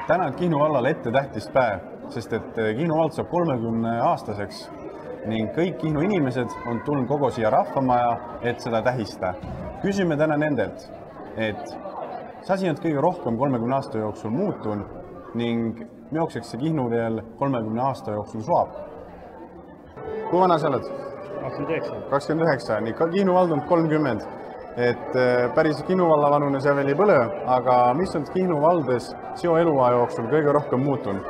Täna on Kihnu vallale ette tähtis päev, sest et Kihnu vald saab 30-aastaseks ning kõik Kihnu inimesed on tulnud kogu siia rahvamaja, et seda tähistada. Küsime täna nendelt, et mis asi on kõige rohkem 30 aasta jooksul muutunud ning milliseks see Kihnu veel 30 aasta jooksul saab. Kui vana sa oled? 29. 29, nii ka Kihnu vald on 30. Et päris Kihnu valla vanune see veel ei põle, aga mis on Kihnu valdes sinu eluaja jooksul kõige rohkem muutunud?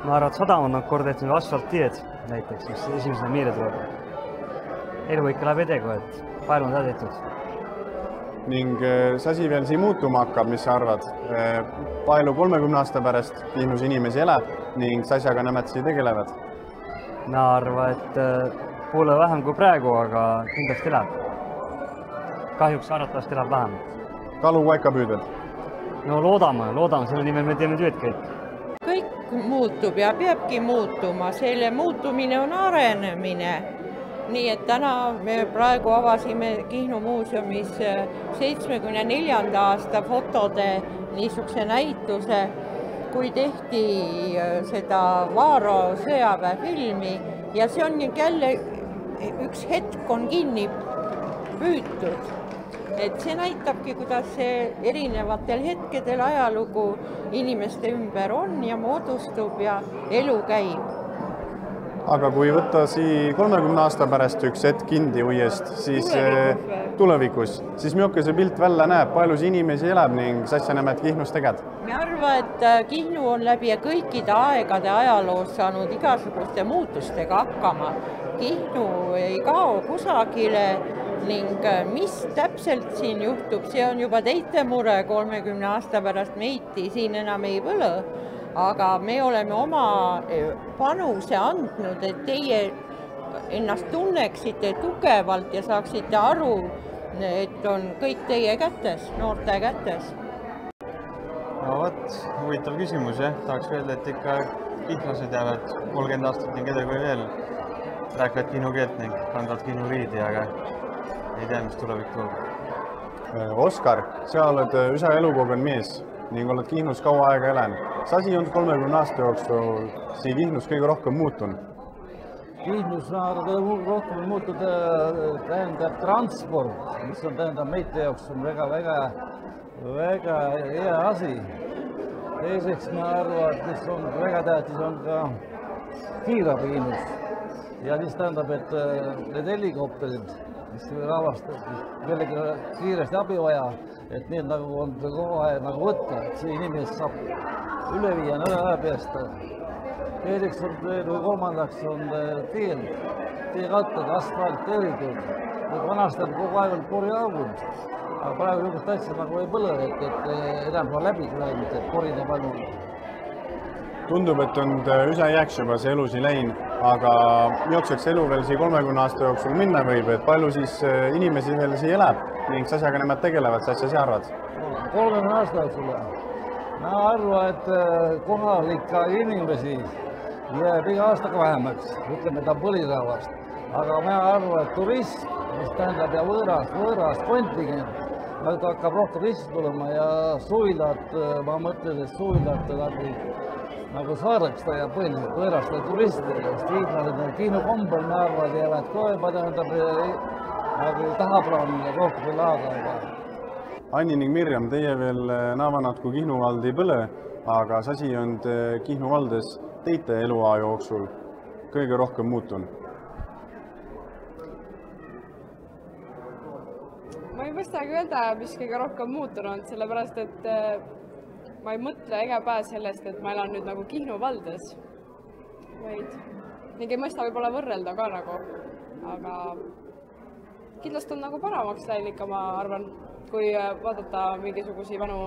Ma arvan, et sadamad on kord tehtud asfalttied näiteks, mis esimesena meile tuleb. Elu ikka läheb edegu, et palju on seda tehtud. Ning see asi veel siin muutuma hakkab, mis sa arvad? Palju 30 aasta pärast Kihnus inimesi elab ning see asjaga nemad siin tegelevad? Ma arvan, et poole vähem kui praegu, aga kindlasti elab. Kahjuks arvatavasti elab vähem. Kalu paika püüded? No loodame, selle nimel me teeme tööd kõik. Kõik muutub ja peabki muutuma, selle muutumine on arenemine. Nii et täna me praegu avasime Kihnu muuseumis 74. aasta fotode niisuguse näituse, kui tehti seda Vaaro sõjaväefilmi ja see on jälle üks hetk on kinni püütud. Et see näitabki, kuidas see erinevatel hetkedel ajalugu inimeste ümber on ja moodustub ja elu käib. Aga kui võtta siin 30 aasta pärast üks hetk kindi uuesti, siis tulevikus, siis milline see pilt välja näeb, palju inimesi elab ning sasja nämed Kihnus teged? Ma arvan, et Kihnu on läbi kõikide aegade ajaloos saanud igasuguste muutustega hakkama. Kihnu ei kao kusagile ning mis täpselt siin juhtub, see on juba teite mure 30 aasta pärast meiti siin enam ei põle, aga me oleme oma panuse andnud, et teie ennast tunneksite tugevalt ja saaksite aru, et on kõik teie kätes, noorte kätes. No vot, huvitav küsimus, jah. Tahaks öelda, et ikka kihnlased jäävad 30 aastat ning edasi veel rääkivad Kihnu keelt ning kandvad Kihnu riidi, aga ei tea, mis tulevik toob. Oskar, sa oled üsa elukogenud mees ning oled Kihnus kaua aega elanud. Mis asi on 30 aasta jooksul siin Kihnus kõige rohkem muutunud? Kihnus on rohkem muutunud tähendab transport, mis on tähendab meite jaoks on väga hea asi. Teiseks ma arvan, et mis on väga tähtis on ka kiirabi Kihnus. Ja siis tähendab, et need helikopterid, mis rahvastab, kellegi kiiresti abi vaja, et need nagu on kogu aeg nagu võtta, et see inimest saab üle viia, ära päästa. Teiseks on kolmandaks on teekattad, asfalt eritud. Vanasti on kogu aeg poriaugud, aga praegu niisugust asja nagu ei põle, et enam on läbi läinud, et porida palju. Tundub, et on üsa jääks juba see elu siin läinud, aga milliseks elu veel siin 30 aasta jooksul minna võib, et palju siis inimesi veel siin elab ning asjaga nemad tegelevad, sa asja arvad? 30 aasta jooksul. Ma arvan, et kohalike inimesi jääb iga aastaga vähemaks, ütleme ta põlirahvast. Aga ma arvan, et turism, mis tähendab ja võõrast kontingent, nagu hakkab rohkem turism tulema ja suvilad, ma mõtlen, et suvilad nagu saareks ta ja põhiliselt võõraste turistidega, sest hiidlased on Kihnu kombel, ma arvan, jäävad kohe, tähendab nagu tahaplaanile rohkem laada. Anni ning Mirjam, teie veel naavanad kui Kihnu vald ei põle, aga see asi on Kihnu valdes teite eluaja jooksul kõige rohkem muutunud. Ma ei mõistagi öelda, mis kõige rohkem muutunud, sellepärast et ma ei mõtle iga päev sellest, et ma elan nüüd nagu Kihnu valdes, vaid ning ei mõista võib-olla võrrelda ka nagu, aga kindlasti on nagu paremaks läinud ikka, ma arvan, kui vaadata mingisuguse vanu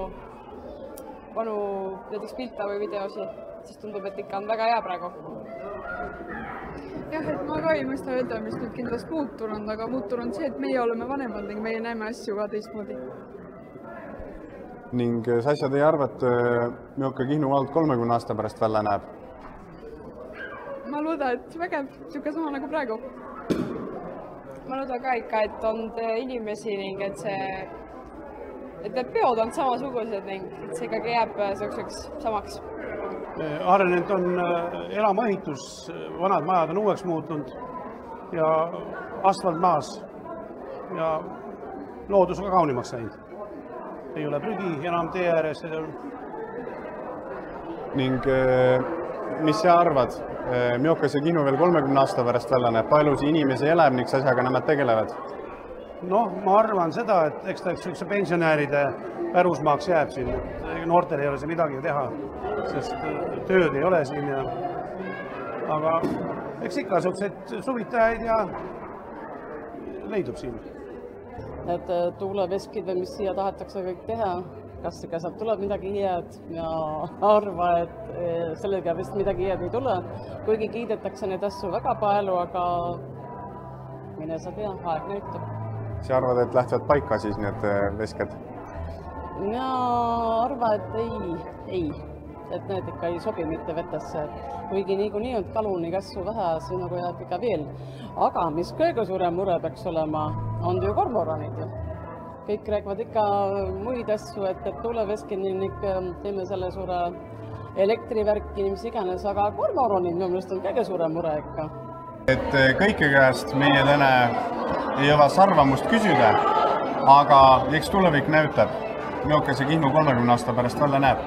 näiteks pilte või videosi, siis tundub, et ikka on väga hea praegu. Jah, et ma ka ei mõista öelda, mis nüüd kindlasti muutunud, aga muutunud see, et meie oleme vanemad ning meie näeme asju ka teistmoodi. Ning see asja teie arvad, milline Kihnu vald 30 aasta pärast välja näeb? Ma looda, et vägev, niisugune sama nagu praegu. Ma loodan ka ikka, et on inimesi ning et need peod on samasugused ning et see ikkagi jääb selliseks samaks. Arenenud on elamuehitus, vanad majad on uueks muutunud ja asfalt maas ja loodus on ka kaunimaks läinud. Ei ole prügi enam tee ääres. Ning mis sa arvad, milline see Kihnu veel 30 aasta pärast välja näeb, palju inimesi elab ning asjaga nemad tegelevad? Noh, ma arvan seda, et eks ta üks pensionäride pärusmaaks jääb siin. Noortel ei ole see midagi teha, sest tööd ei ole siin. Aga eks ikka selliseid suvitajaid ja leidub siin. Et tuuleveskid või mis siia tahetakse kõik teha, kas ikka sealt tuleb midagi head ja arva, et sellega vist midagi head ei tule. Kuigi kiidetakse neid asju väga palju, aga mine sa tea, aeg näitab. Sa arvad, et lähtvad paika siis need vesked? Mina arva, et ei. Et need ikka ei sobi mitte vetesse. Kuigi niikuinii on kaluni kässu vähe, see nagu jääb ikka veel. Aga mis kõige suurem mure peaks olema, on ju kormoranid. Kõik räägivad ikka muid asju, et tuuleveskini teeme selle suure elektrivärki, mis iganes, aga kormoranid minu meelest on kõige suurem mure ikka. Et kõike käest meie täna ei jõuaks arvamust küsida, aga eks tulevik näütab, milline see Kihnu 30 aasta pärast välja näeb.